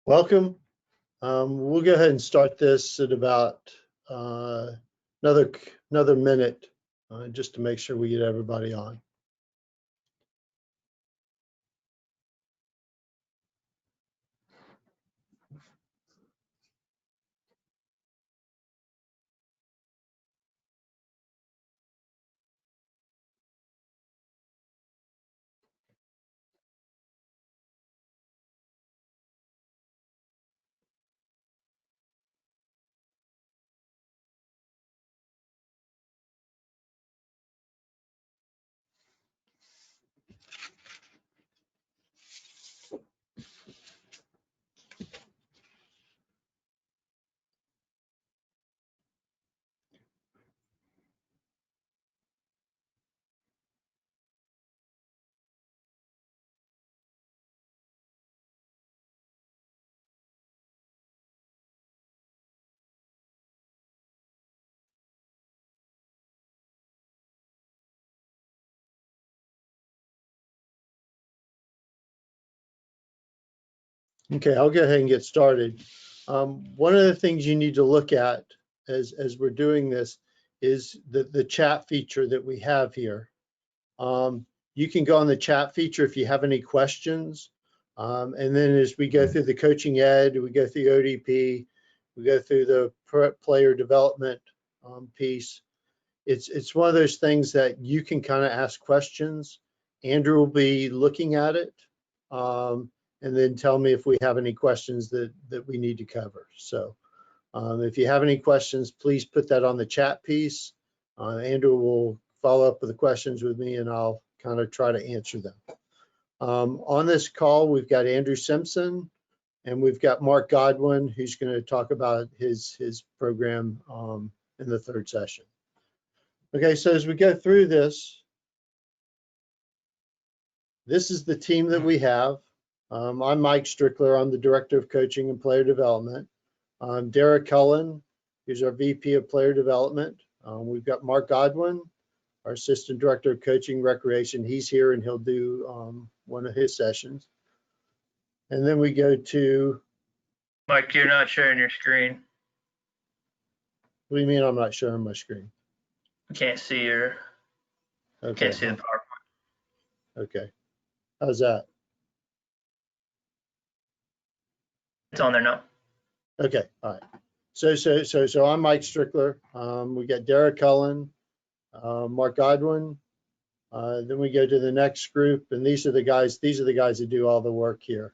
Welcome. We'll go ahead and start this at about another minute, just to make sure we get everybody on. Okay, I'll go ahead and get started. One of the things you need to look at as we're doing this is the chat feature that we have here. You can go on the chat feature if you have any questions. And then as we go through the coaching ed, we go through ODP, we go through the player development piece. It's one of those things that you can kind of ask questions. Andrew will be looking at it. And then tell me if we have any questions that we need to cover. So if you have any questions, please put that on the chat piece. Andrew will follow up with the questions with me and I'll kind of try to answer them. On this call, we've got Andrew Simpson and we've got Mark Godwin, who's going to talk about his program in the third session. Okay, so as we go through this is the team that we have. I'm Mike Strickler. I'm the Director of Coaching and Player Development. Derek Cullen, who's our VP of Player Development. We've got Mark Godwin, our Assistant Director of Coaching Recreation. He's here and he'll do one of his sessions. And then we go to... Mike, you're not sharing your screen. What do you mean I'm not showing my screen? You can't see your... Okay. Can't see the PowerPoint. Okay. How's that? It's on there now. Okay, all right. So I'm Mike Strickler. We got Derek Cullen, Mark Godwin. Then we go to the next group, and these are the guys that do all the work here.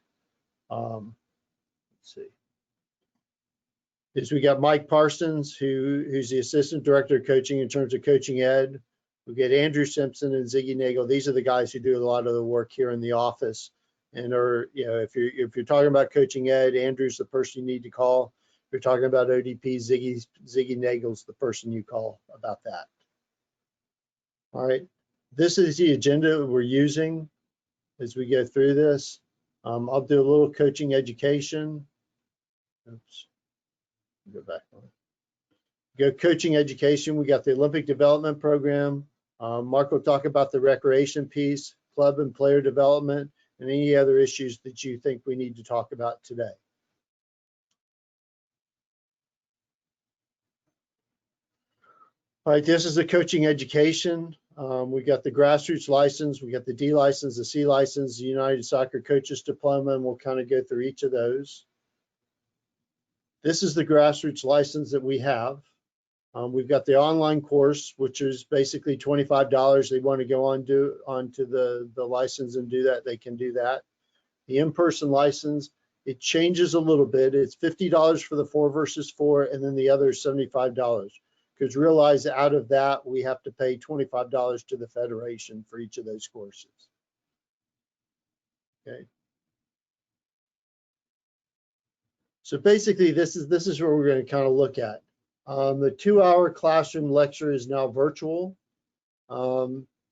Let's see. We got Mike Parsons, who's the Assistant Director of Coaching in terms of coaching ed. We get Andrew Simpson and Ziggy Nagel. These are the guys who do a lot of the work here in the office. And if you're talking about coaching ed, Andrew's the person you need to call. If you're talking about ODP, Ziggy Nagel's the person you call about that. All right, this is the agenda we're using as we go through this. I'll do a little coaching education. Oops, go back on. Go coaching education. We got the Olympic Development Program. Mark will talk about the recreation piece, club and player development, and any other issues that you think we need to talk about today. All right, this is the coaching education. We got the grassroots license, we got the D license, the C license, the United Soccer Coaches Diploma, and we'll kind of go through each of those. This is the grassroots license that we have. We've got the online course, which is basically $25. They want to go onto the license and do that, they can do that. The in-person license, it changes a little bit. It's $50 for the 4 versus 4, and then the other is $75. Because realize out of that, we have to pay $25 to the federation for each of those courses. Okay. So basically, this is what we're going to kind of look at. The 2-hour classroom lecture is now virtual.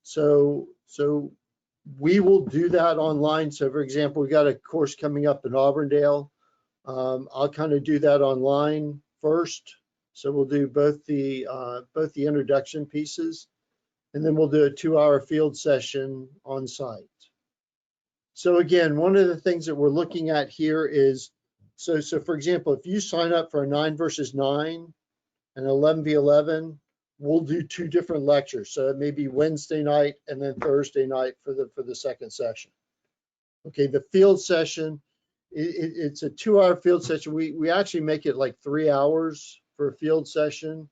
So we will do that online. So for example, we got a course coming up in Auburndale. I'll kind of do that online first. So we'll do both the introduction pieces, and then we'll do a 2-hour field session on site. So again, one of the things that we're looking at here is So for example, if you sign up for a 9 versus 9 and 11v11, we'll do 2 different lectures. So it may be Wednesday night and then Thursday night for the second session. Okay, the field session, it's a 2-hour field session. We actually make it like 3 hours for a field session.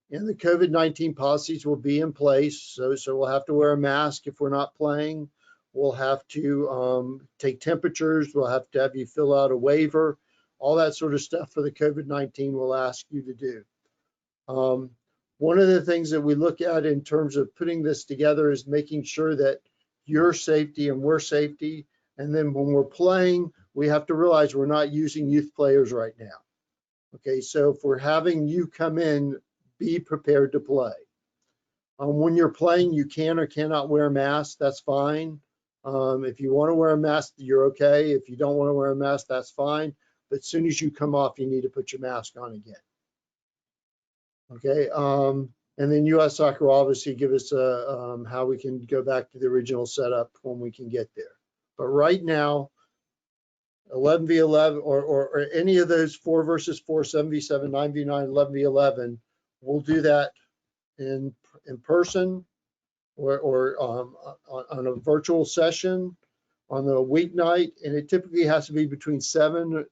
And the COVID-19 policies will be in place. So we'll have to wear a mask if we're not playing. We'll have to take temperatures. We'll have to have you fill out a waiver. All that sort of stuff for the COVID-19 we'll ask you to do. One of the things that we look at in terms of putting this together is making sure that your safety and we're safety. And then when we're playing, we have to realize we're not using youth players right now. Okay, so if we're having you come in, be prepared to play. When you're playing, you can or cannot wear a mask. That's fine. If you want to wear a mask, you're okay. If you don't want to wear a mask, that's fine. But as soon as you come off, you need to put your mask on again. Okay. And then US Soccer will obviously give us how we can go back to the original setup when we can get there. But right now, 11v11 or any of those 4 versus 4, 7v7, 9v9, 11v11, we'll do that in person or on a virtual session on a weeknight, and it typically has to be between 7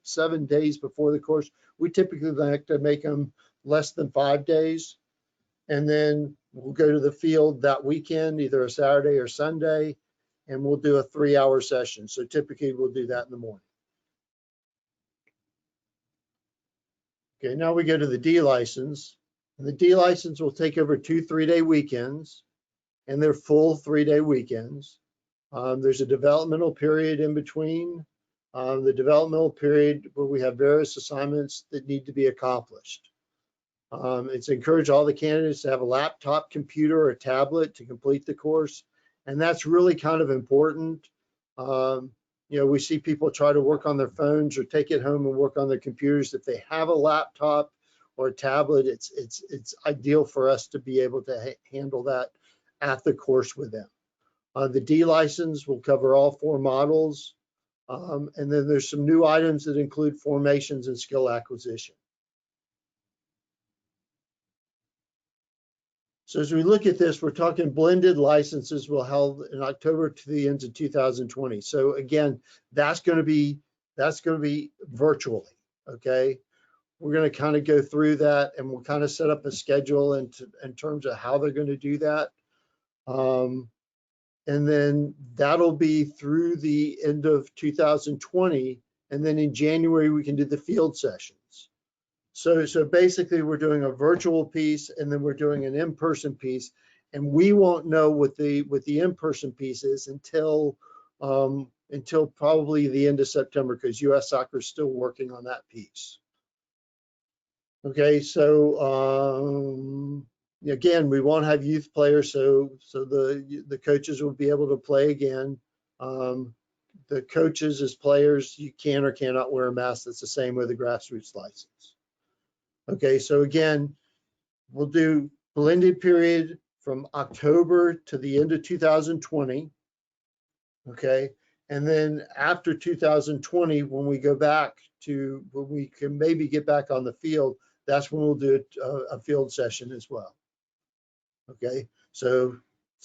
days before the course. We typically like to make them less than 5 days, and then we'll go to the field that weekend, either a Saturday or Sunday, and we'll do a 3-hour session. So typically we'll do that in the morning. Okay, now we go to the D license. And the D license will take over 2 3-day weekends, and they're full 3-day weekends. There's a developmental period in between. The developmental period where we have various assignments that need to be accomplished. It's encouraged all the candidates to have a laptop, computer, or a tablet to complete the course. And that's really kind of important. You know, we see people try to work on their phones or take it home and work on their computers. If they have a laptop or a tablet, it's ideal for us to be able to handle that at the course with them. The D license will cover all 4 models. And then there's some new items that include formations and skill acquisition. So as we look at this, we're talking blended licenses will held in October to the end of 2020. So again, that's going to be virtually. Okay, we're going to kind of go through that, and we'll kind of set up a schedule in terms of how they're going to do that. And then that'll be through the end of 2020, and then in January we can do the field sessions. So basically we're doing a virtual piece, and then we're doing an in-person piece, and we won't know what the in-person piece is until probably the end of September, because US Soccer is still working on that piece. Okay, so again, we won't have youth players, so the coaches will be able to play again. The coaches as players, you can or cannot wear a mask. That's the same with the grassroots license. Okay, so again, we'll do blended period from October to the end of 2020. Okay, and then after 2020, when we go back to, when we can maybe get back on the field, that's when we'll do a field session as well. Okay, so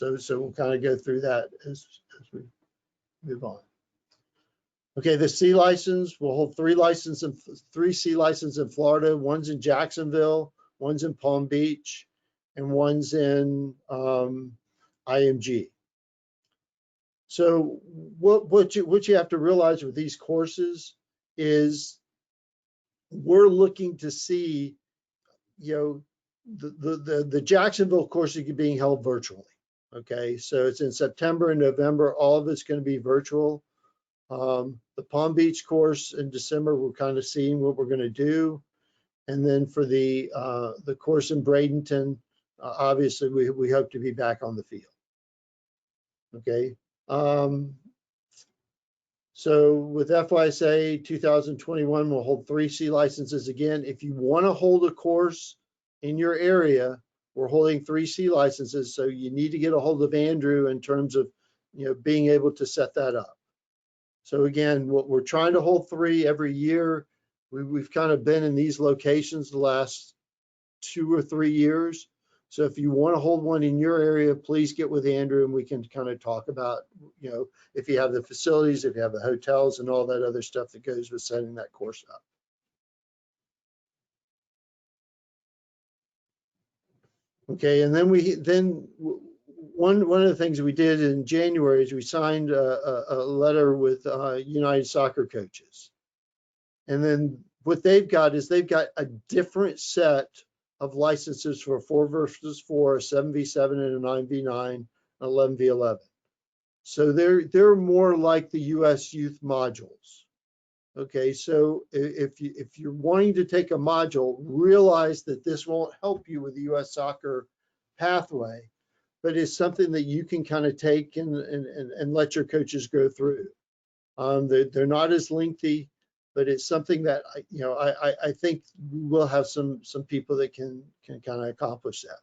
we'll kind of go through that as we move on. Okay, the C license, we'll hold 3 C licenses in Florida. One's in Jacksonville, one's in Palm Beach, and one's in IMG. So what you have to realize with these courses is we're looking to see, you know, the Jacksonville course is being held virtually. Okay, so it's in September and November. All of it's going to be virtual. The Palm Beach course in December, we're kind of seeing what we're going to do. And then for the course in Bradenton, obviously we hope to be back on the field. Okay. So with FYSA 2021, we'll hold 3 C licenses again. If you want to hold a course in your area, we're holding 3 C licenses. So you need to get a hold of Andrew in terms of, you know, being able to set that up. So again, what we're trying to hold 3 every year. We've kind of been in these locations the last 2 or 3 years. So if you want to hold one in your area, please get with Andrew and we can kind of talk about, if you have the facilities, if you have the hotels and all that other stuff that goes with setting that course up. Okay, and then one of the things we did in January is we signed a letter with United Soccer Coaches. And then what they've got is they've got a different set of licenses for 4 versus 4, 7v7 and a 9v9, and 11v11. So they're more like the US youth modules. Okay, so if you're wanting to take a module, realize that this won't help you with the US soccer pathway, but it's something that you can kind of take and let your coaches go through. They're not as lengthy, but it's something that I think we'll have some people that can kind of accomplish that.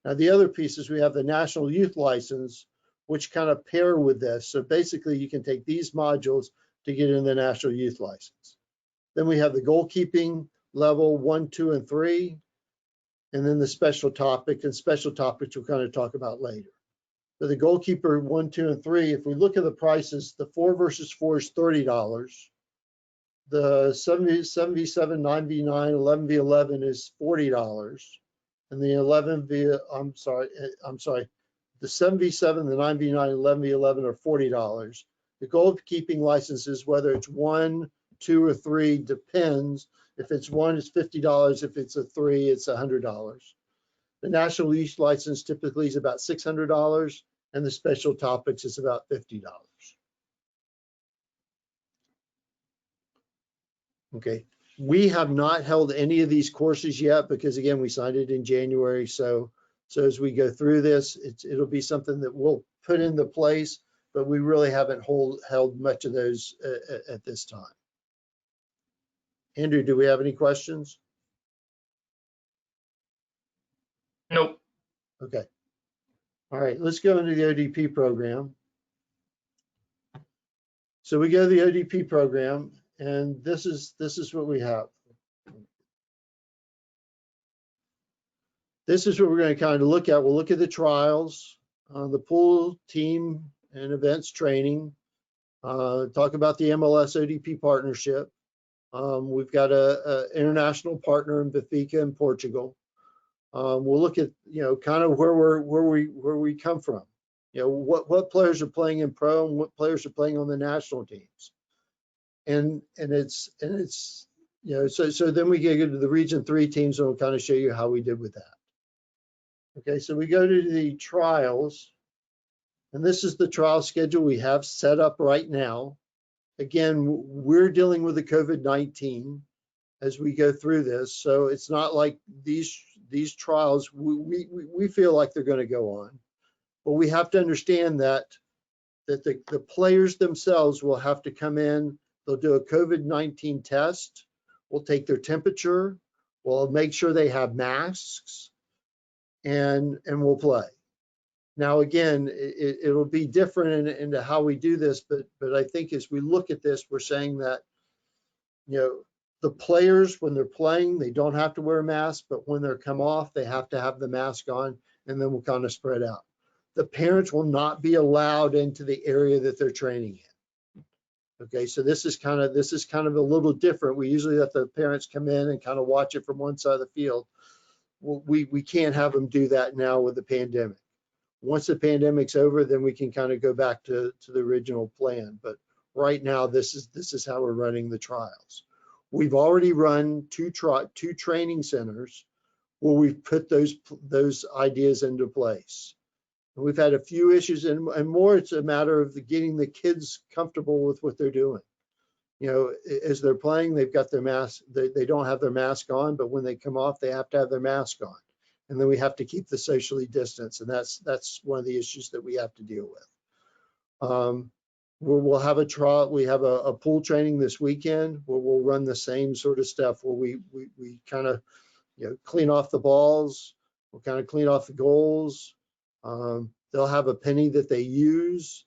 Now the other piece is we have the National Youth License, which kind of pair with this. So basically you can take these modules to get in the National Youth License. Then we have the goalkeeping level 1, 2, and 3, and then the special topic, and special topics we'll kind of talk about later. So the goalkeeper 1, 2, and 3, if we look at the prices, the 4 versus 4 is $30. The 7v7, 9v9, 11v11 is $40. And the 11v, I'm sorry, the 7v7, the 9v9, 11v11 are $40. The goalkeeping licenses, whether it's 1, 2, or 3, depends. If it's 1, it's $50. If it's a 3, it's $100. The National Youth License typically is about $600, and the special topics is about $50. Okay, we have not held any of these courses yet because again, we signed it in January. So as we go through this, it'll be something that we'll put into place, but we really haven't held much of those at this time. Andrew, do we have any questions? Nope. Okay. All right, let's go into the ODP program. So we go to the ODP program, and this is what we have. This is what we're going to kind of look at. We'll look at the trials, the pool, team, and events training, talk about the MLS ODP partnership. We've got a international partner in Benfica in Portugal. We'll look at, kind of where we come from. What players are playing in pro and what players are playing on the national teams. And it's so then we get into the Region 3 teams and we'll kind of show you how we did with that. Okay, so we go to the trials, and this is the trial schedule we have set up right now. Again, we're dealing with the COVID-19 as we go through this, so it's not like these trials, we feel like they're going to go on, but we have to understand that the players themselves will have to come in. They'll do a COVID-19 test. We'll take their temperature. We'll make sure they have masks. And we'll play. Now, again, it'll be different into how we do this, but I think as we look at this, we're saying that, the players, when they're playing, they don't have to wear a mask, but when they're come off, they have to have the mask on, and then we'll kind of spread out. The parents will not be allowed into the area that they're training in. Okay, so this is kind of a little different. We usually let the parents come in and kind of watch it from one side of the field. We can't have them do that now with the pandemic. Once the pandemic's over, then we can kind of go back to the original plan. But right now, this is how we're running the trials. We've already run two training centers where we've put those ideas into place. And we've had a few issues, and more it's a matter of getting the kids comfortable with what they're doing. As they're playing, they've got their mask, they don't have their mask on, but when they come off, they have to have their mask on. And then we have to keep the socially distanced, and that's one of the issues that we have to deal with. We'll have a trial, we have a pool training this weekend where we'll run the same sort of stuff where we kind of, clean off the balls, we'll kind of clean off the goals. They'll have a penny that they use.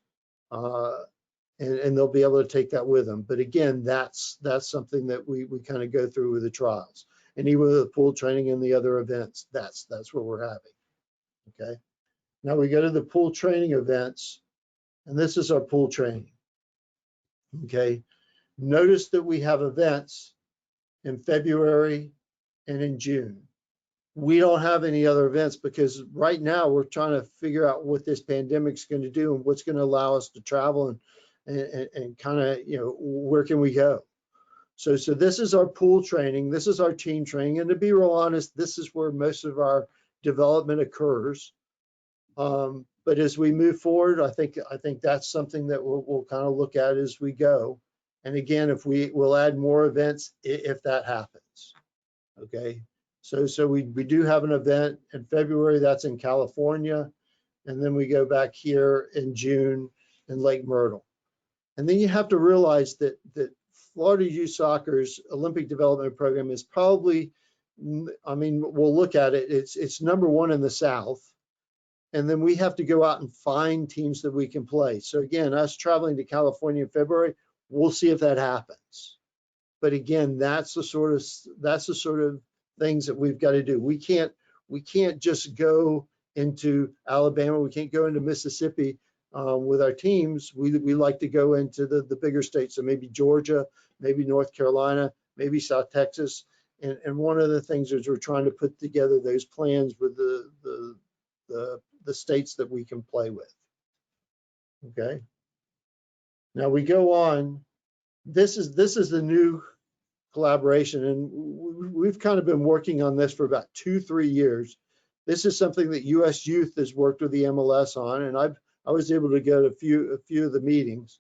and they'll be able to take that with them. But again, that's something that we kind of go through with the trials, and even with the pool training and the other events. That's what we're having. Okay. Now we go to the pool training events, and this is our pool training. Okay. Notice that we have events in February and in June. We don't have any other events because right now we're trying to figure out what this pandemic's going to do and what's going to allow us to travel and kind of, where can we go? So this is our pool training. This is our team training. And to be real honest, this is where most of our development occurs. But as we move forward, I think that's something that we'll kind of look at as we go. And again, if we'll add more events if that happens. Okay. So we do have an event in February that's in California, and then we go back here in June in Lake Myrtle. And then you have to realize that Florida Youth Soccer's Olympic Development Program is probably, I mean, we'll look at it. It's number one in the South. And then we have to go out and find teams that we can play. So again, us traveling to California in February, we'll see if that happens. But again, that's the sort of things that we've got to do. We can't just go into Alabama. We can't go into Mississippi with our teams. We like to go into the bigger states. So maybe Georgia, maybe North Carolina, maybe South Texas. And one of the things is we're trying to put together those plans with the states that we can play with. Okay. Now we go on. This is the new collaboration, and we've kind of been working on this for about 2-3 years. This is something that U.S. Youth has worked with the MLS on, and I was able to get a few of the meetings.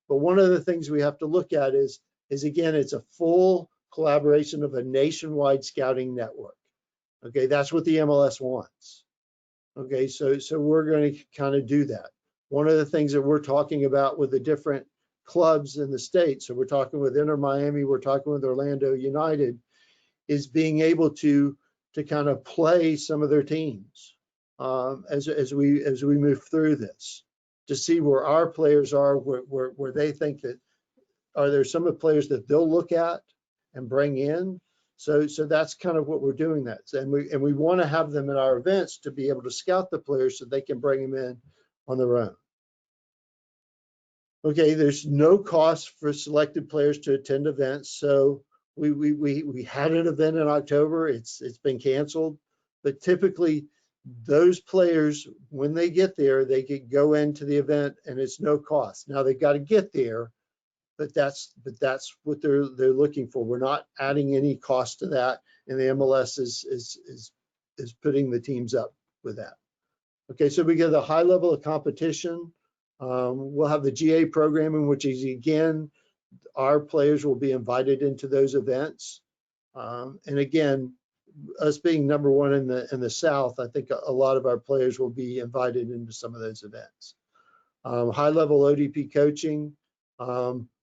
But one of the things we have to look at is again, it's a full collaboration of a nationwide scouting network. Okay, that's what the MLS wants. Okay, so we're going to kind of do that. One of the things that we're talking about with the different clubs in the state, so we're talking with Inter Miami, we're talking with Orlando United, is being able to kind of play some of their teams as we move through this, to see where our players are, where they think that are there some of the players that they'll look at and bring in. So that's kind of what we're doing. That and we want to have them in our events to be able to scout the players so they can bring them in on their own. Okay, there's no cost for selected players to attend events. So we had an event in October. It's been canceled, but typically those players, when they get there, they could go into the event and it's no cost. Now they've got to get there, but that's what they're looking for. We're not adding any cost to that, and the MLS is putting the teams up with that. Okay, so we get a high level of competition. We'll have the GA programming, which is again, our players will be invited into those events. And again, us being number one in the South, I think a lot of our players will be invited into some of those events. High level ODP coaching,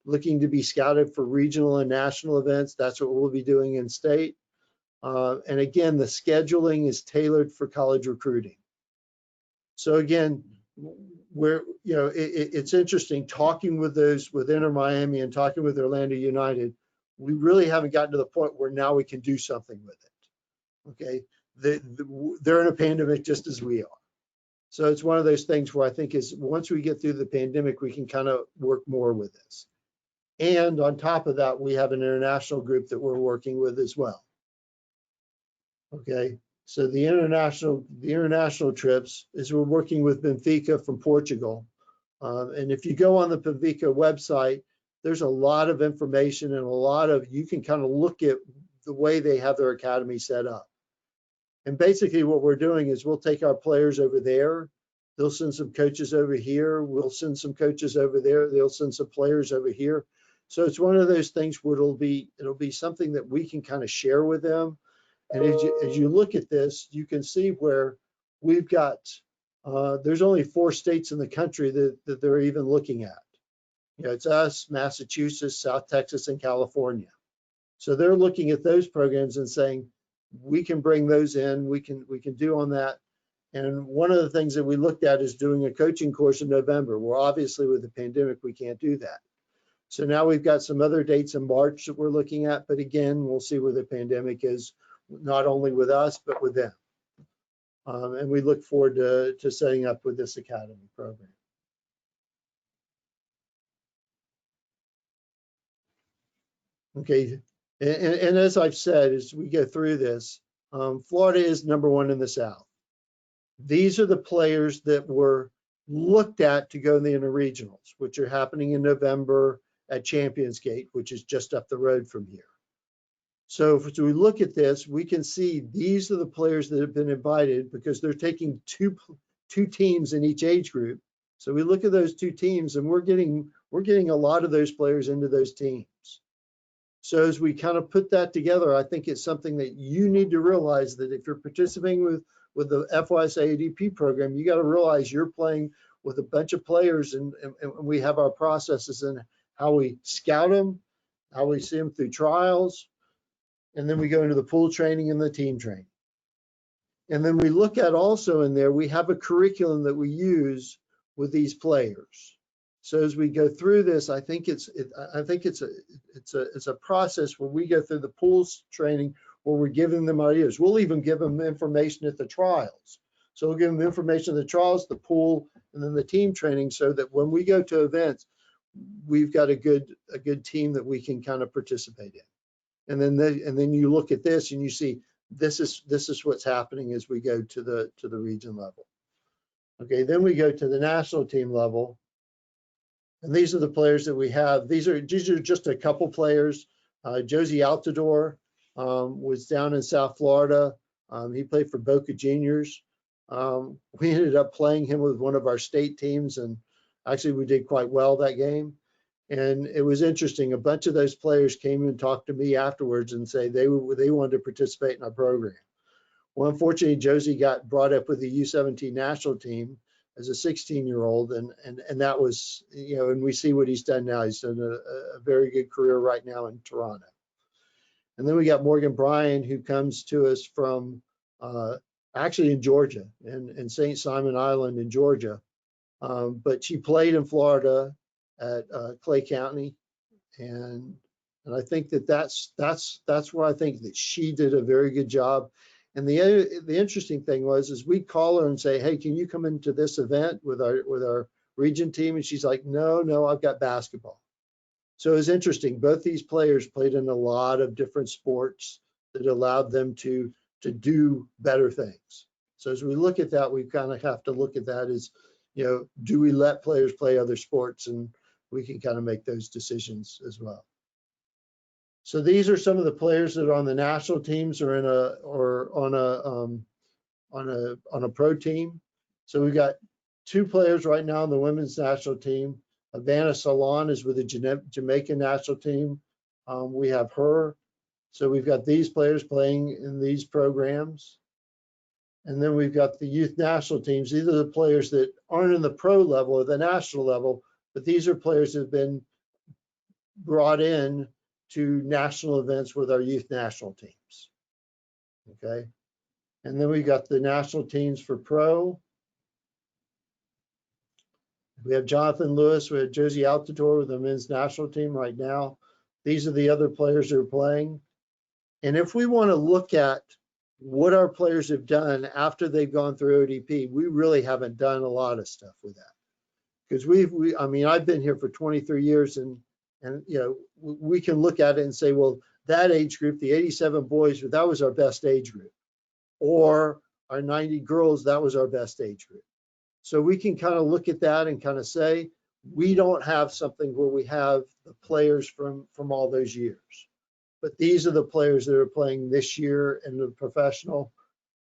looking to be scouted for regional and national events. That's what we'll be doing in state. And again, the scheduling is tailored for college recruiting. So again, it's interesting talking with Inter Miami and talking with Orlando United. We really haven't gotten to the point where now we can do something with it. Okay, they're in a pandemic just as we are. So it's one of those things where I think is once we get through the pandemic, we can kind of work more with this. And on top of that, we have an international group that we're working with as well. Okay. So the international trips is we're working with Benfica from Portugal. And if you go on the Benfica website, there's a lot of information and you can kind of look at the way they have their academy set up. And basically what we're doing is we'll take our players over there. They'll send some coaches over here. We'll send some coaches over there. They'll send some players over here. So it's one of those things where it'll be something that we can kind of share with them. And as you look at this, you can see where we've got, there's only 4 states in the country that they're even looking at. It's us, Massachusetts, South Texas, and California. So they're looking at those programs and saying, we can bring those in, we can do on that. And one of the things that we looked at is doing a coaching course in November. Well, obviously with the pandemic, we can't do that. So now we've got some other dates in March that we're looking at, but again, we'll see where the pandemic is, not only with us, but with them. And we look forward to setting up with this academy program. Okay, and as I've said, as we go through this, Florida is #1 in the South. These are the players that were looked at to go in the interregionals, which are happening in November at Champions Gate, which is just up the road from here. So if we look at this, we can see these are the players that have been invited because they're taking two teams in each age group. So we look at those two teams and we're getting a lot of those players into those teams. So as we kind of put that together, I think it's something that you need to realize that if you're participating with the FYSA ADP program, you got to realize you're playing with a bunch of players, and we have our processes in how we scout them, how we see them through trials, and then we go into the pool training and the team training. And then we look at also in there, we have a curriculum that we use with these players. So as we go through this, I think it's a process where we go through the pools training where we're giving them ideas. We'll even give them information at the trials. So we'll give them information at the trials, the pool, and then the team training, so that when we go to events, we've got a good team that we can kind of participate in. And then you look at this and you see this is what's happening as we go to the region level. Okay, then we go to the national team level. And these are the players that we have. These are just a couple players. Josie Altidore was down in South Florida. He played for Boca Juniors. We ended up playing him with one of our state teams, and actually we did quite well that game. And it was interesting. A bunch of those players came and talked to me afterwards and say they wanted to participate in our program. Well, unfortunately, Josie got brought up with the U17 national team as a 16-year-old, and that was, and we see what he's done now. He's done a very good career right now in Toronto. And then we got Morgan Bryan, who comes to us from actually in Georgia, in St. Simon Island in Georgia. But she played in Florida at Clay County, and I think that's where I think that she did a very good job. And the interesting thing was we call her and say, hey, can you come into this event with our region team? And she's like, no, I've got basketball. So it's interesting. Both these players played in a lot of different sports that allowed them to do better things. So as we look at that, we kind of have to look at that as, do we let players play other sports? And we can kind of make those decisions as well. So these are some of the players that are on the national teams or on a pro team. So we've got two players right now on the women's national team. Havana Salon is with the Jamaican national team. We have her. So we've got these players playing in these programs. And then we've got the youth national teams. These are the players that aren't in the pro level or the national level, but these are players that have been brought in to national events with our youth national teams. Okay. And then we got the national teams for pro. We have Jonathan Lewis, we have Josie Altidore with the men's national team right now. These are the other players that are playing. And if we want to look at what our players have done after they've gone through ODP, we really haven't done a lot of stuff with that. Because I've been here for 23 years and we can look at it and say, well, that age group, the 87 boys, that was our best age group. Or our 90 girls, that was our best age group. So we can kind of look at that and kind of say, we don't have something where we have the players from all those years. But these are the players that are playing this year in the professional.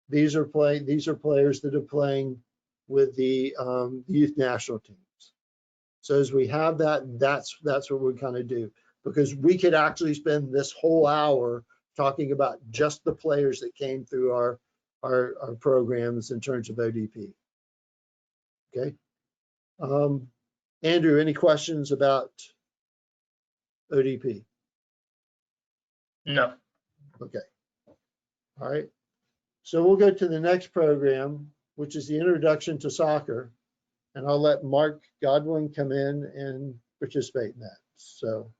These are players that are playing with the youth national teams. So as we have that, that's what we kind of do, because we could actually spend this whole hour talking about just the players that came through our programs in terms of ODP. Okay. Andrew, any questions about ODP? No. Okay. All right. So we'll go to the next program, which is the introduction to soccer. And I'll let Mark Godwin come in and participate in that. So.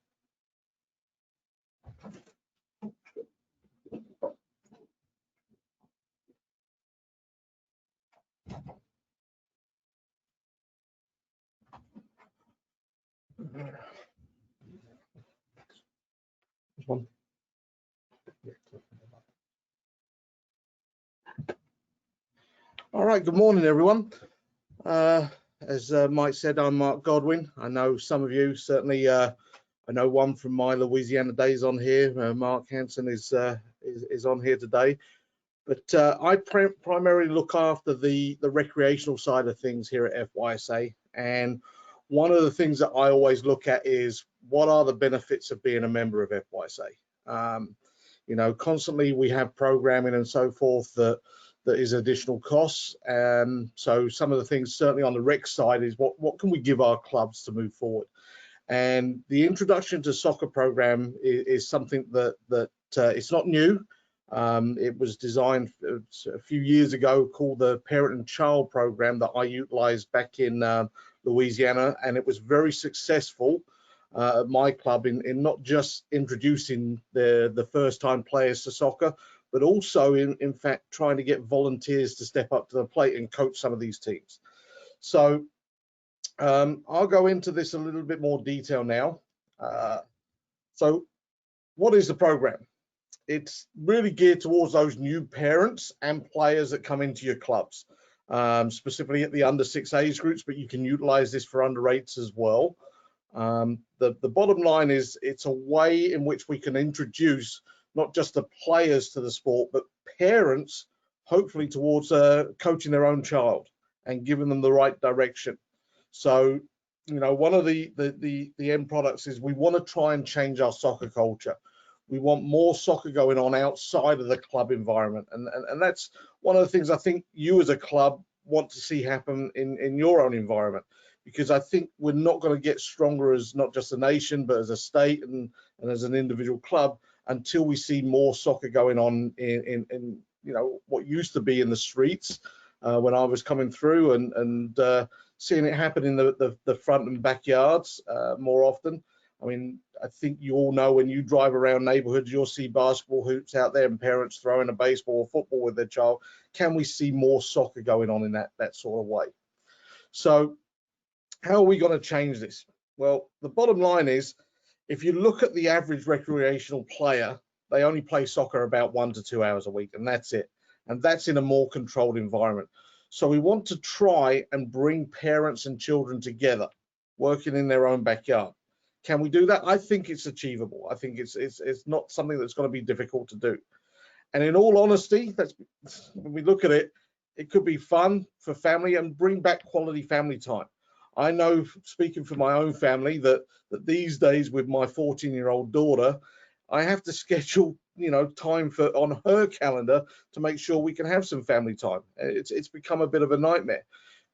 This one. All right, good morning, everyone. As Mike said, I'm Mark Godwin. I know some of you, certainly I know one from my Louisiana days on here. Mark Hansen is on here today. But I primarily look after the recreational side of things here at FYSA. And one of the things that I always look at is what are the benefits of being a member of FYSA? You know, constantly we have programming and so forth that is additional costs. So some of the things certainly on the rec side is what can we give our clubs to move forward? And the introduction to soccer program is something that it's not new. It was designed a few years ago called the Parent and Child Program that I utilized back in Louisiana, and it was very successful at my club in not just introducing the first-time players to soccer, but also in fact trying to get volunteers to step up to the plate and coach some of these teams. So I'll go into this a little bit more detail now. So what is the program? It's really geared towards those new parents and players that come into your clubs, specifically at the under 6 age groups, but you can utilize this for under 8s as well. The bottom line is it's a way in which we can introduce not just the players to the sport, but parents hopefully towards coaching their own child and giving them the right direction. So, you know, one of the end products is we want to try and change our soccer culture. We want more soccer going on outside of the club environment. And that's one of the things I think you as a club want to see happen in your own environment, because I think we're not going to get stronger as not just a nation, but as a state and as an individual club until we see more soccer going on in you know, what used to be in the streets when I was coming through and seeing it happen in the front and backyards more often. I mean, I think you all know when you drive around neighborhoods, you'll see basketball hoops out there and parents throwing a baseball or football with their child. Can we see more soccer going on in that sort of way? So how are we going to change this? Well, the bottom line is, if you look at the average recreational player, they only play soccer about 1 to 2 hours a week, and that's it. And that's in a more controlled environment. So we want to try and bring parents and children together, working in their own backyard. Can we do that? I think it's achievable. I think it's not something that's going to be difficult to do. And in all honesty, when we look at it, it could be fun for family and bring back quality family time. I know, speaking for my own family, that these days with my 14-year-old daughter, I have to schedule, you know, time on her calendar to make sure we can have some family time. It's become a bit of a nightmare.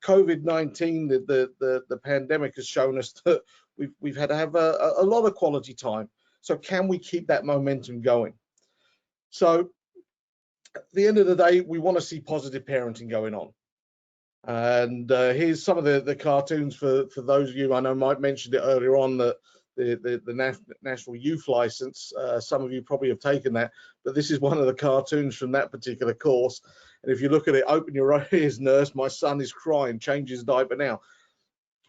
COVID-19, the pandemic has shown us that we've had to have a lot of quality time. So can we keep that momentum going? So at the end of the day, we want to see positive parenting going on. And here's some of the cartoons for those of you. I know Mike mentioned it earlier on, that the National Youth License. Some of you probably have taken that, but this is one of the cartoons from that particular course. And if you look at it, open your ears, nurse, my son is crying, change his diaper now.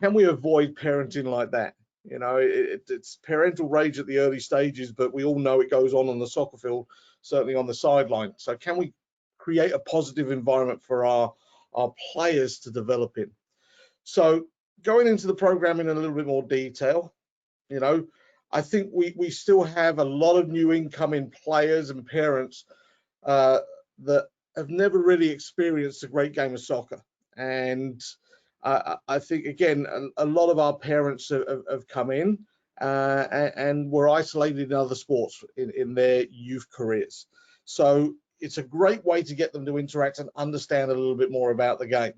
Can we avoid parenting like that? You know, it's parental rage at the early stages, but we all know it goes on the soccer field, certainly on the sideline. So can we create a positive environment for our players to develop in? So going into the program in a little bit more detail, you know, I think we still have a lot of new incoming players and parents that have never really experienced a great game of soccer. And I think, again, a lot of our parents have come in and were isolated in other sports in their youth careers. So it's a great way to get them to interact and understand a little bit more about the game.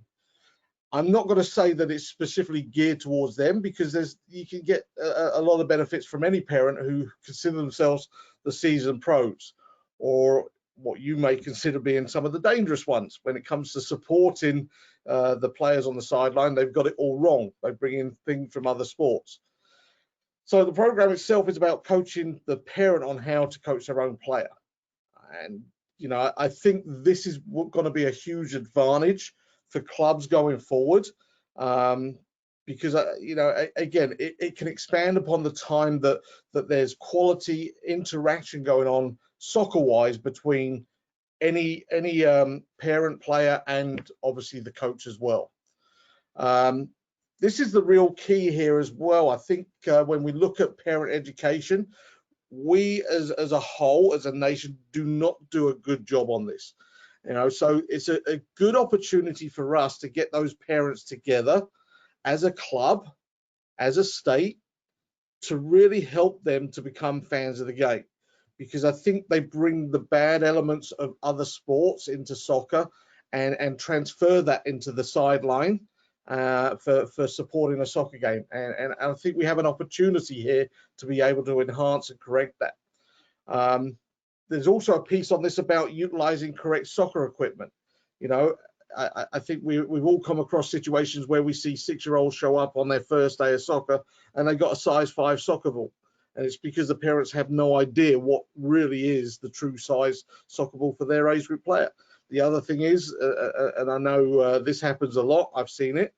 I'm not going to say that it's specifically geared towards them, because you can get a lot of benefits from any parent who consider themselves the seasoned pros, or what you may consider being some of the dangerous ones. When it comes to supporting the players on the sideline, they've got it all wrong. They bring in things from other sports. So the program itself is about coaching the parent on how to coach their own player. And, you know, I think this is going to be a huge advantage for clubs going forward, because, you know, again, it can expand upon the time that there's quality interaction going on soccer-wise between any parent player and obviously the coach as well. This is the real key here as well. I think when we look at parent education, we as a whole, as a nation, do not do a good job on this. You know, so it's a good opportunity for us to get those parents together as a club, as a state, to really help them to become fans of the game. Because I think they bring the bad elements of other sports into soccer and transfer that into the sideline for supporting a soccer game. And I think we have an opportunity here to be able to enhance and correct that. There's also a piece on this about utilizing correct soccer equipment. You know, I think we've all come across situations where we see 6-year-olds show up on their first day of soccer and they've got a size 5 soccer ball. And it's because the parents have no idea what really is the true size soccer ball for their age group player. The other thing is, and I know this happens a lot, I've seen it,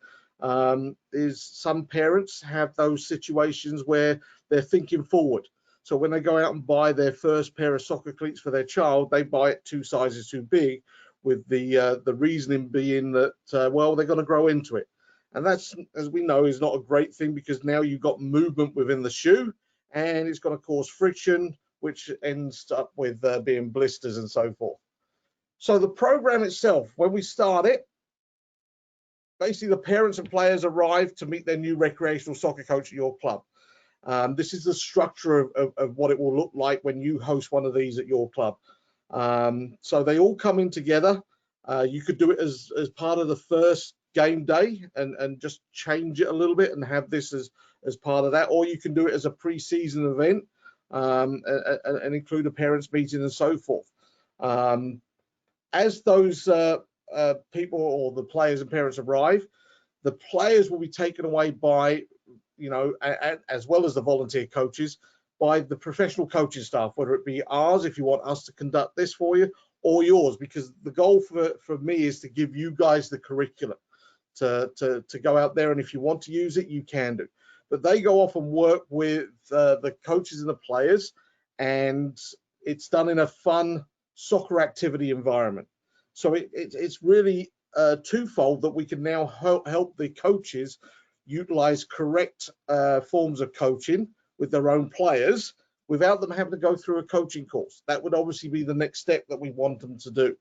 is some parents have those situations where they're thinking forward. So when they go out and buy their first pair of soccer cleats for their child, they buy it 2 sizes too big, with the reasoning being that, well, they're going to grow into it. And that's, as we know, is not a great thing, because now you've got movement within the shoe, and it's going to cause friction, which ends up with being blisters and so forth. So the program itself, when we start it, basically the parents and players arrive to meet their new recreational soccer coach at your club. This is the structure of what it will look like when you host one of these at your club. So they all come in together. You could do it as part of the first game day and just change it a little bit and have this as part of that, or you can do it as a pre-season event and include a parents meeting and so forth. As those people or the players and parents arrive, the players will be taken away by, you know, as well as the volunteer coaches, by the professional coaching staff, whether it be ours, if you want us to conduct this for you, or yours, because the goal for me is to give you guys the curriculum to go out there, and if you want to use it, you can do. But they go off and work with the coaches and the players, and it's done in a fun soccer activity environment. So it's really twofold, that we can now help the coaches utilize correct forms of coaching with their own players without them having to go through a coaching course. That would obviously be the next step that we want them to do.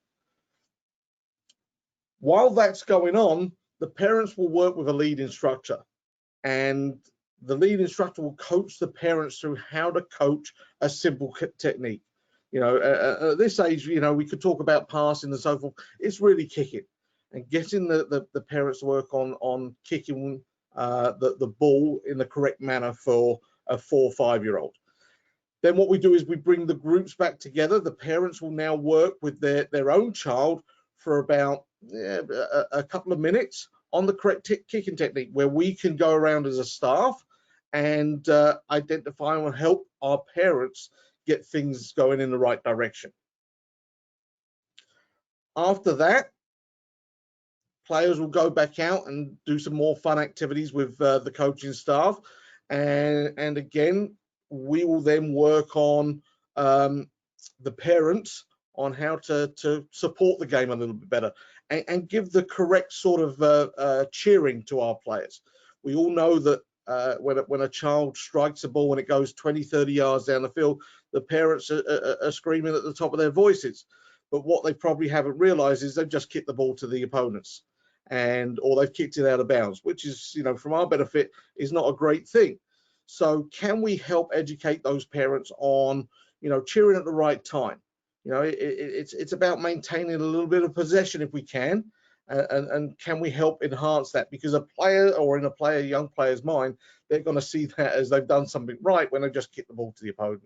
While that's going on, the parents will work with a lead instructor, and the lead instructor will coach the parents through how to coach a simple technique. You know, at this age, you know, we could talk about passing and so forth. It's really kicking and getting the parents to work on kicking the ball in the correct manner for a 4 or 5-year-old. Then what we do is we bring the groups back together. The parents will now work with their own child for about a couple of minutes on the correct kicking technique, where we can go around as a staff and identify and help our parents get things going in the right direction. After that, players will go back out and do some more fun activities with the coaching staff, and again, we will then work on the parents on how to support the game a little bit better and give the correct sort of cheering to our players. We all know that when a child strikes a ball and it goes 20, 30 yards down the field, the parents are screaming at the top of their voices. But what they probably haven't realized is they've just kicked the ball to the opponents, or they've kicked it out of bounds, which is, you know, from our benefit, is not a great thing. So can we help educate those parents on, you know, cheering at the right time? You know, it's about maintaining a little bit of possession if we can, and can we help enhance that? Because a player, or in a young player's mind, they're going to see that as they've done something right when they just kick the ball to the opponent.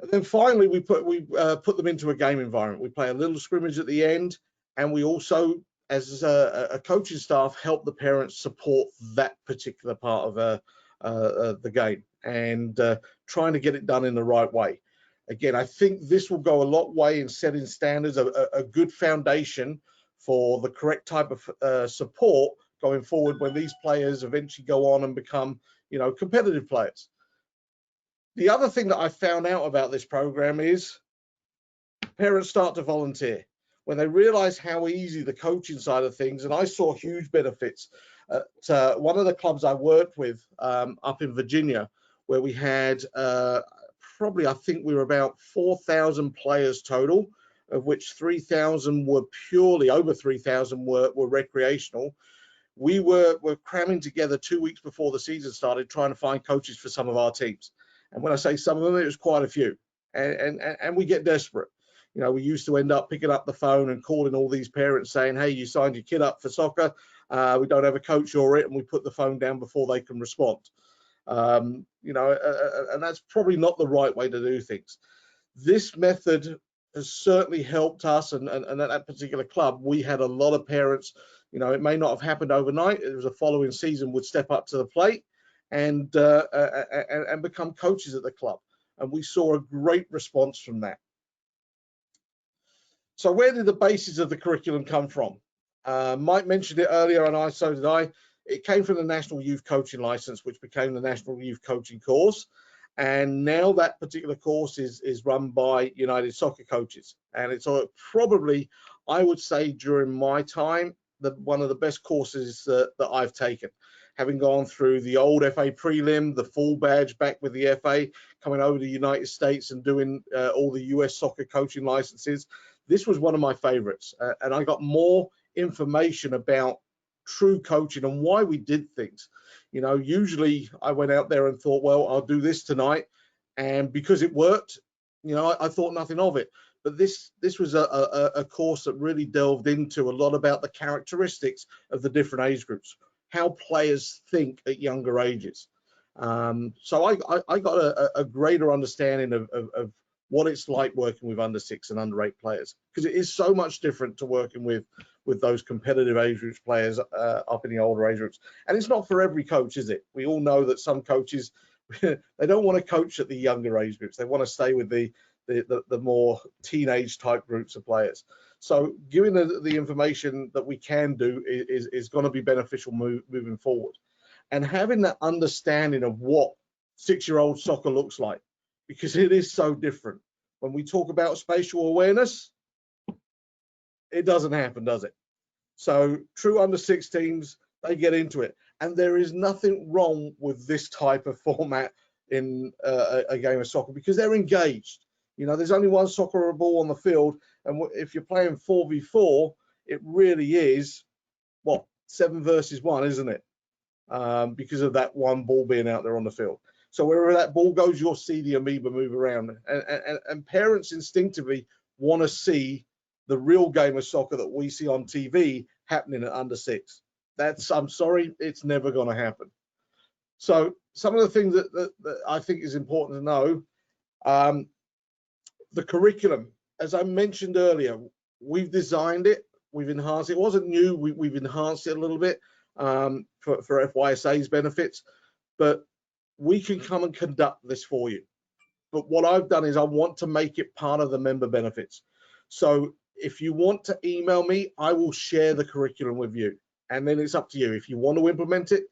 And then finally, we put them into a game environment. We play a little scrimmage at the end, and we also, as a coaching staff, help the parents support that particular part of the game and trying to get it done in the right way. Again, I think this will go a lot way in setting standards, a good foundation for the correct type of support going forward when these players eventually go on and become, you know, competitive players. The other thing that I found out about this program is parents start to volunteer when they realize how easy the coaching side of things, and I saw huge benefits at one of the clubs I worked with up in Virginia, where we had probably, I think we were about 4,000 players total, of which 3,000 were purely, over 3,000 were recreational. We were cramming together 2 weeks before the season started, trying to find coaches for some of our teams. And when I say some of them, it was quite a few. And we get desperate. You know, we used to end up picking up the phone and calling all these parents saying, hey, you signed your kid up for soccer. We don't have a coach or it. And we put the phone down before they can respond. You know, and that's probably not the right way to do things. This method has certainly helped us. And at that particular club, we had a lot of parents. You know, it may not have happened overnight. It was a following season would step up to the plate and become coaches at the club. And we saw a great response from that. So where did the basis of the curriculum come from? Mike mentioned it earlier, and so did I. It came from the National Youth Coaching License, which became the National Youth Coaching Course. And now that particular course is run by United Soccer Coaches. And it's probably, I would say, during my time, one of the best courses that I've taken. Having gone through the old FA prelim, the full badge back with the FA, coming over to the United States and doing all the US soccer coaching licenses. This was one of my favorites. And I got more information about true coaching and why we did things. You know, usually I went out there and thought, well, I'll do this tonight. And because it worked, you know, I thought nothing of it. But this was a course that really delved into a lot about the characteristics of the different age groups, how players think at younger ages. So I got a greater understanding of what it's like working with under 6 and under 8 players, because it is so much different to working with those competitive age groups players up in the older age groups. And it's not for every coach, is it? We all know that some coaches, they don't want to coach at the younger age groups. They want to stay with the more teenage type groups of players. So giving the information that we can do is going to be beneficial moving forward. And having that understanding of what 6-year-old soccer looks like, because it is so different. When we talk about spatial awareness, it doesn't happen, does it? So true under 6 teams, they get into it. And there is nothing wrong with this type of format in a game of soccer, because they're engaged. You know, there's only one soccer ball on the field, and if you're playing 4v4, it really is, what, 7 versus 1, isn't it? Because of that one ball being out there on the field. So wherever that ball goes, you'll see the amoeba move around. And parents instinctively want to see the real game of soccer that we see on TV happening at under 6. That's, I'm sorry, it's never going to happen. So some of the things that I think is important to know, the curriculum, as I mentioned earlier, we've designed it, we've enhanced it. It wasn't new, we've enhanced it a little bit for FYSA's benefits, but we can come and conduct this for you. But what I've done is I want to make it part of the member benefits. So if you want to email me, I will share the curriculum with you. And then it's up to you. If you want to implement it,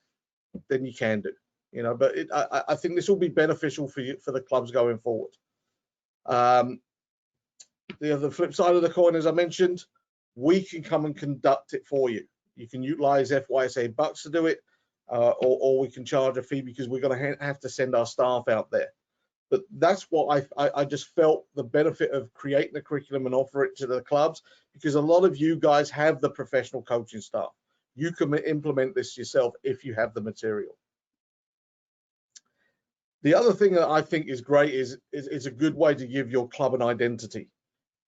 then you can do. You know, but I think this will be beneficial for you, for the clubs going forward. The other flip side of the coin, as I mentioned, we can come and conduct it for you. You can utilize FYSA bucks to do it, or we can charge a fee because we're going to have to send our staff out there. But that's what I just felt the benefit of creating the curriculum and offer it to the clubs, because a lot of you guys have the professional coaching staff. You can implement this yourself if you have the material. The other thing that I think is great is it's a good way to give your club an identity.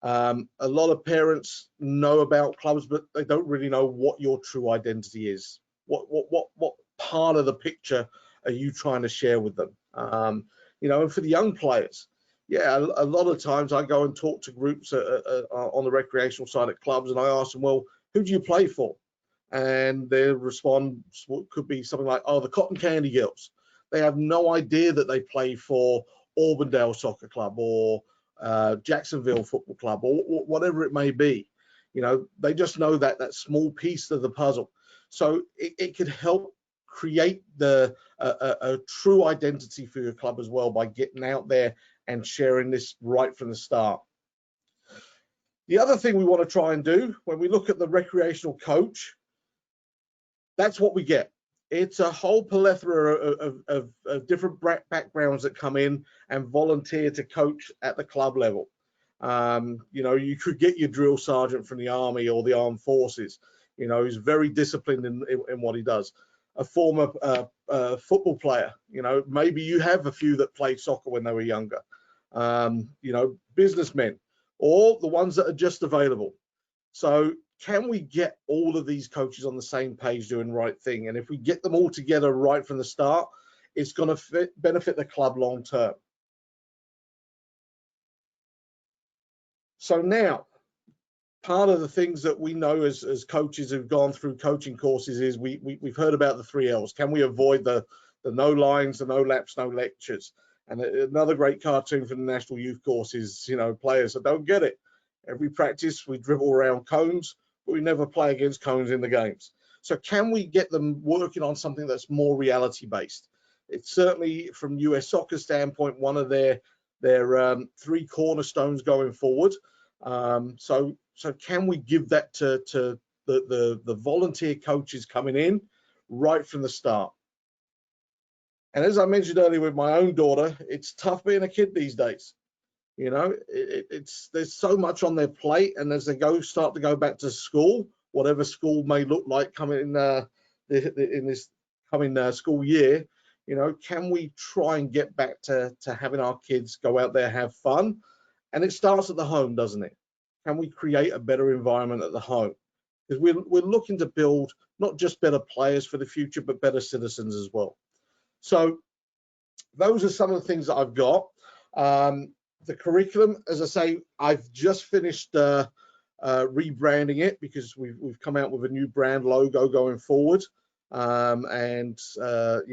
A lot of parents know about clubs, but they don't really know what your true identity is. What part of the picture are you trying to share with them? You know, and for the young players, yeah, a lot of times I go and talk to groups on the recreational side at clubs, and I ask them, well, who do you play for? And their response could be something like, oh, the Cotton Candy Girls. They have no idea that they play for Auburndale Soccer Club or Jacksonville Football Club or whatever it may be. You know, they just know that small piece of the puzzle. So it could help create a true identity for your club as well by getting out there and sharing this right from the start. The other thing we want to try and do when we look at the recreational coach, that's what we get. It's a whole plethora of different backgrounds that come in and volunteer to coach at the club level. You know, you could get your drill sergeant from the army or the armed forces. You know, he's very disciplined in what he does. A former football player. You know, maybe you have a few that played soccer when they were younger. You know, businessmen, or the ones that are just available. So can we get all of these coaches on the same page doing the right thing? And if we get them all together right from the start, it's going to benefit the club long term. So now, part of the things that we know as coaches who've gone through coaching courses is we've heard about the 3 L's. Can we avoid the no lines, the no laps, no lectures? And another great cartoon from the National Youth Course is, you know, players that don't get it. Every practice we dribble around cones, but we never play against cones in the games. So can we get them working on something that's more reality based? It's certainly from US Soccer standpoint, one of their 3 cornerstones going forward. So can we give that to the volunteer coaches coming in right from the start? And as I mentioned earlier with my own daughter, it's tough being a kid these days. You know, there's so much on their plate, and as they start to go back to school, whatever school may look like coming in this coming school year, you know, can we try and get back to having our kids go out there, have fun? And it starts at the home, doesn't it? Can we create a better environment at the home? Because we're looking to build not just better players for the future, but better citizens as well. So those are some of the things that I've got. The curriculum, as I say, I've just finished rebranding it because we've come out with a new brand logo going forward. You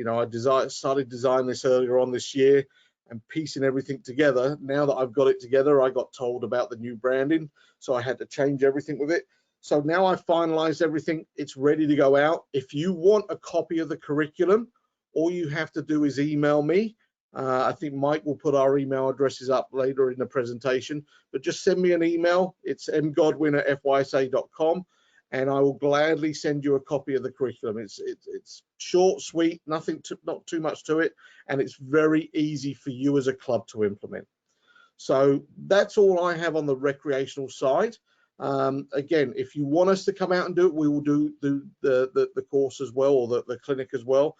know, I started designing this earlier on this year and piecing everything together. Now that I've got it together, I got told about the new branding, so I had to change everything with it. So now I've finalized everything. It's ready to go out. If you want a copy of the curriculum, all you have to do is email me. I think Mike will put our email addresses up later in the presentation, but just send me an email. It's mgodwin@fysa.com, and I will gladly send you a copy of the curriculum. It's short, sweet, not too much to it, and it's very easy for you as a club to implement. So that's all I have on the recreational side. Again, if you want us to come out and do it, we will do the course as well, or the clinic as well.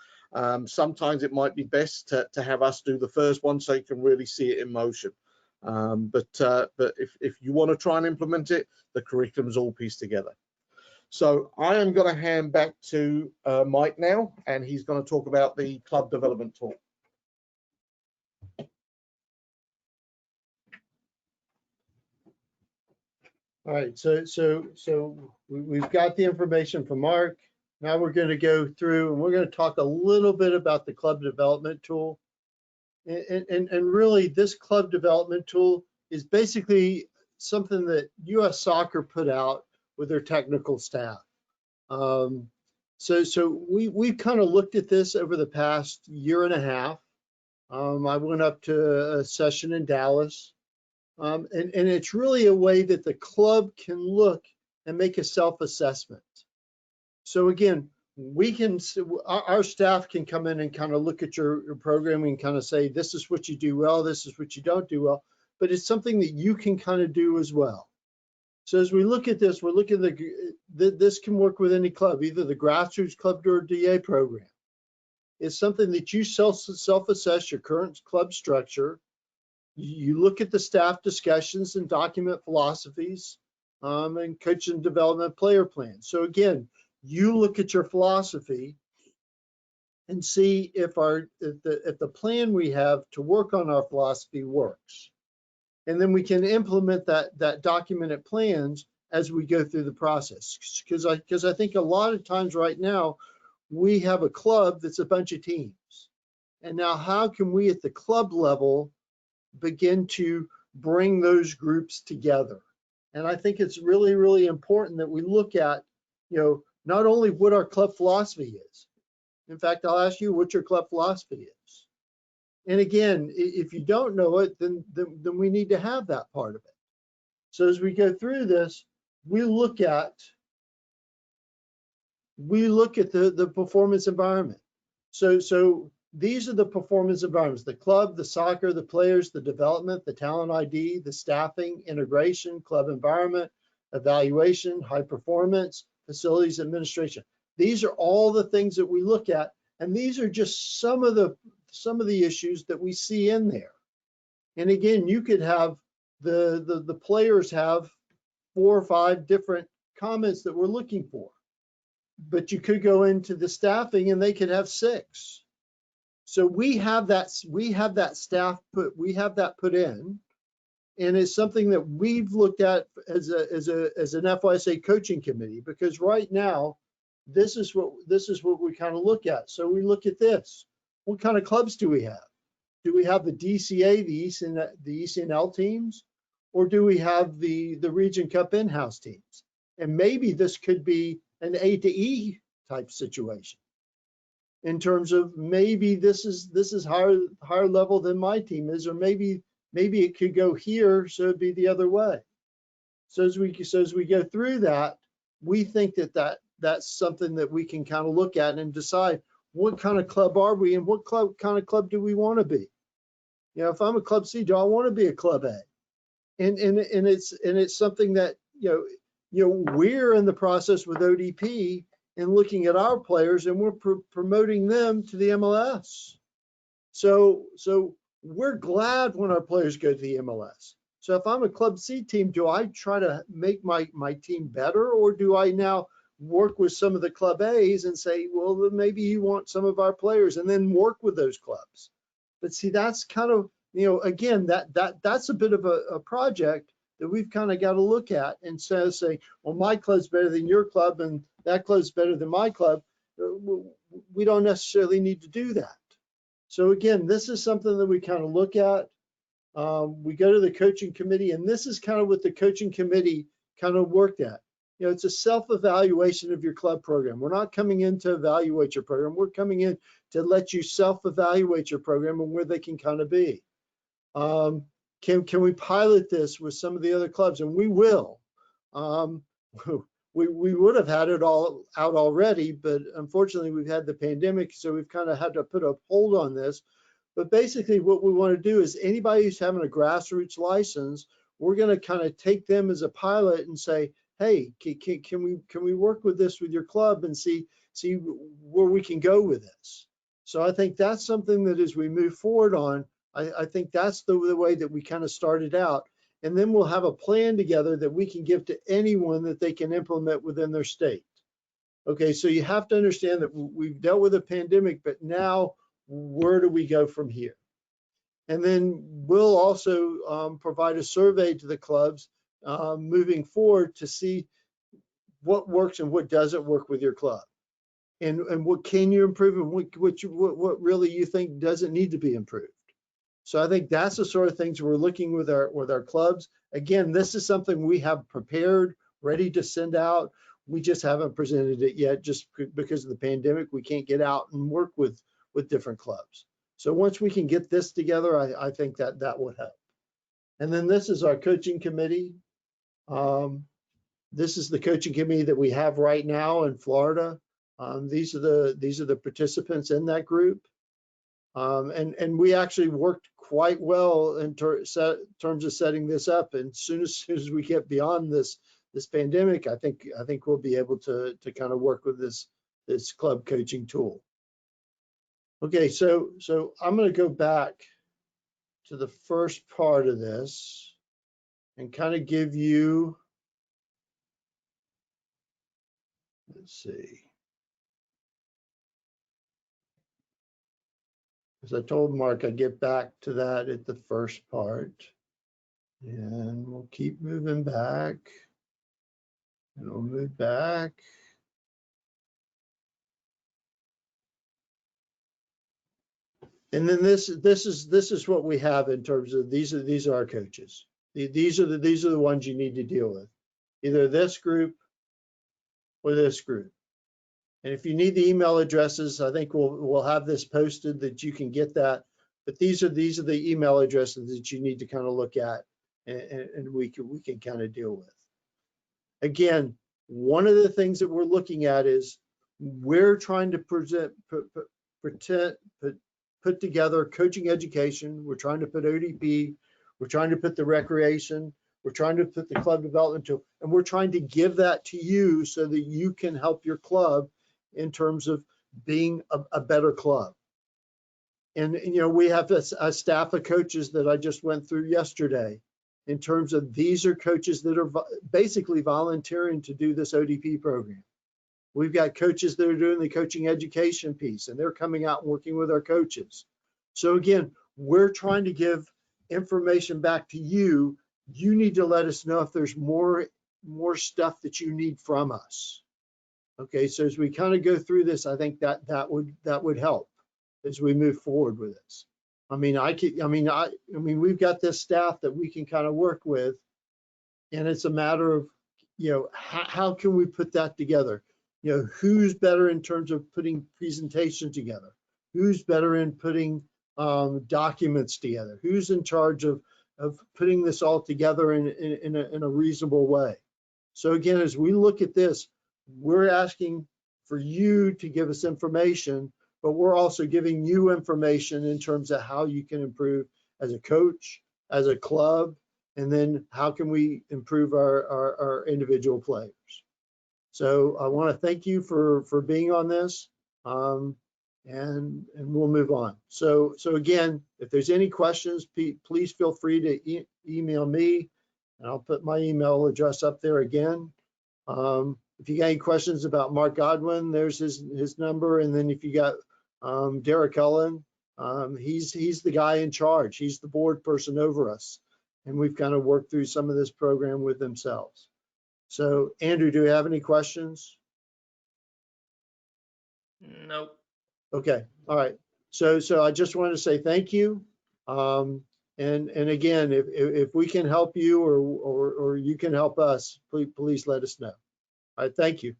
Sometimes it might be best to have us do the first one so you can really see it in motion. But if you want to try and implement it, the curriculum's all pieced together. So I am going to hand back to Mike now, and he's going to talk about the club development tool. All right, so we've got the information from Mark. Now we're going to go through and we're going to talk a little bit about the club development tool. And really, this club development tool is basically something that US Soccer put out with their technical staff. So we've kind of looked at this over the past year and a half. I went up to a session in Dallas. And it's really a way that the club can look and make a self-assessment. So again, our staff can come in and kind of look at your program and kind of say, this is what you do well, this is what you don't do well, but it's something that you can kind of do as well. So as we look at this, we're looking at this can work with any club, either the grassroots club or DA program. It's something that you self-assess your current club structure. You look at the staff discussions and document philosophies and coach and development player plans. So again, you look at your philosophy and see if the plan we have to work on our philosophy works. And then we can implement that documented plans as we go through the process. Because I think a lot of times right now, we have a club that's a bunch of teams. And now how can we at the club level begin to bring those groups together? And I think it's really, really important that we look at, not only what our club philosophy is. In fact, I'll ask you what your club philosophy is. And again, if you don't know it, then we need to have that part of it. So as we go through this, we look at the performance environment. So these are the performance environments: the club, the soccer, the players, the development, the talent ID, the staffing, integration, club environment, evaluation, high performance, facilities administration. These are all the things that we look at, and these are just some of the issues that we see in there. And again, you could have the players have 4 or 5 different comments that we're looking for, but you could go into the staffing and they could have 6. So we have that staff put in, and it's something that we've looked at as an FYSA coaching committee, because right now this is what we kind of look at. So we look at this: what kind of clubs do we have? Do we have the DCA, the ECNL teams, or do we have the Region Cup in-house teams? And maybe this could be an A to E type situation, in terms of maybe this is higher level than my team is, or maybe it could go here, so it'd be the other way. So as we go through that, we think that's something that we can kind of look at and decide what kind of club are we, and what kind of club do we want to be. If I'm a club C, do I want to be a club A? And it's something that we're in the process with ODP and looking at our players, and we're promoting them to the MLS. So we're glad when our players go to the MLS. So if I'm a club C team, do I try to make my team better, or do I now work with some of the club A's and say, well, maybe you want some of our players, and then work with those clubs? But see, that's kind of, again, that's a bit of a project that we've kind of got to look at, and say, well, my club's better than your club, and that club's better than my club. We don't necessarily need to do that. So again, this is something that we kind of look at. We go to the coaching committee, and this is kind of what the coaching committee kind of worked at. It's a self-evaluation of your club program. We're not coming in to evaluate your program. We're coming in to let you self-evaluate your program and where they can kind of be. Can we pilot this with some of the other clubs? And we will. We would have had it all out already, but unfortunately we've had the pandemic, so we've kind of had to put a hold on this. But basically what we want to do is anybody who's having a grassroots license, we're going to kind of take them as a pilot and say, hey, can we work with this with your club and see where we can go with this? So I think that's something that as we move forward on, I think that's the way that we kind of started out. And then we'll have a plan together that we can give to anyone that they can implement within their state. Okay, so you have to understand that we've dealt with a pandemic, but now where do we go from here? And then we'll also provide a survey to the clubs moving forward to see what works and what doesn't work with your club, and what can you improve, and what really you think doesn't need to be improved. So I think that's the sort of things we're looking with our clubs. Again, this is something we have prepared, ready to send out. We just haven't presented it yet, just because of the pandemic. We can't get out and work with different clubs. So once we can get this together, I think that would help. And then this is our coaching committee. This is the coaching committee that we have right now in Florida. These are the participants in that group. And we actually worked quite well in terms of setting this up. And as soon as we get beyond this pandemic, I think we'll be able to kind of work with this club coaching tool. Okay, so I'm going to go back to the first part of this and kind of give you, let's see. As I told Mark, I'd get back to that at the first part. And we'll keep moving back. And we'll move back. And then this is what we have in terms of these are our coaches. These are the ones you need to deal with. Either this group or this group. And if you need the email addresses, I think we'll have this posted that you can get that. But these are the email addresses that you need to kind of look at, and we can kind of deal with. Again, one of the things that we're looking at is we're trying to put together coaching education. We're trying to put ODP. We're trying to put the recreation. We're trying to put the club development tool, and we're trying to give that to you so that you can help your club in terms of being a better club. And you know, we have a staff of coaches that I just went through yesterday in terms of these are coaches that are basically volunteering to do this ODP program. We've got coaches that are doing the coaching education piece, and they're coming out and working with our coaches. So again, we're trying to give information back to you. You need to let us know if there's more stuff that you need from us. Okay, so as we kind of go through this, I think that would help as we move forward with this. I mean, we've got this staff that we can kind of work with, and it's a matter of, you know, how can we put that together? You know, who's better in terms of putting presentations together? Who's better in putting documents together? Who's in charge of putting this all together in a reasonable way? So again, as we look at this, we're asking for you to give us information, but we're also giving you information in terms of how you can improve as a coach, as a club, and then how can we improve our individual players. So I want to thank you for being on this, and we'll move on. So again, if there's any questions, please feel free to email me, and I'll put my email address up there again. If you got any questions about Mark Godwin, there's his number. And then if you got Derek Ellen, he's the guy in charge. He's the board person over us. And we've kind of worked through some of this program with themselves. So Andrew, do you have any questions? Nope. Okay, all right. So I just want to say thank you. And again, if we can help you or you can help us, please let us know. All right, thank you.